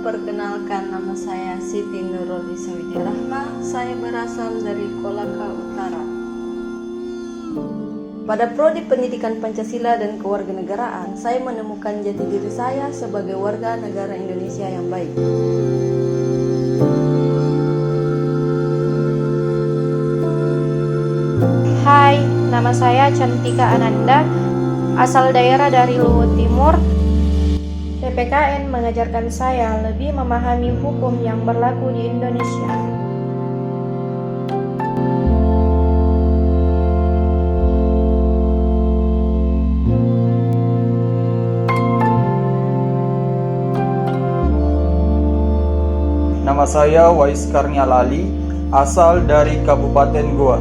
Perkenalkan, nama saya Siti Nurul Rahma. Saya berasal dari Kolaka Utara. Pada prodi Pendidikan Pancasila dan Kewarganegaraan, saya menemukan jati diri saya sebagai warga negara Indonesia yang baik. Hai, nama saya Cantika Ananda, asal daerah dari Luwu Timur. PPKN mengajarkan saya lebih memahami hukum yang berlaku di Indonesia. Nama saya Wais Karnial Ali, asal dari Kabupaten Goa.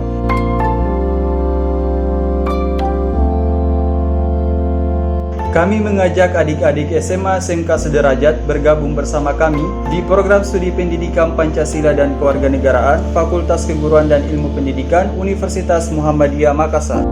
Kami mengajak adik-adik SMA SMK Sederajat bergabung bersama kami di program studi Pendidikan Pancasila dan Kewarganegaraan Fakultas Keguruan dan Ilmu Pendidikan Universitas Muhammadiyah Makassar.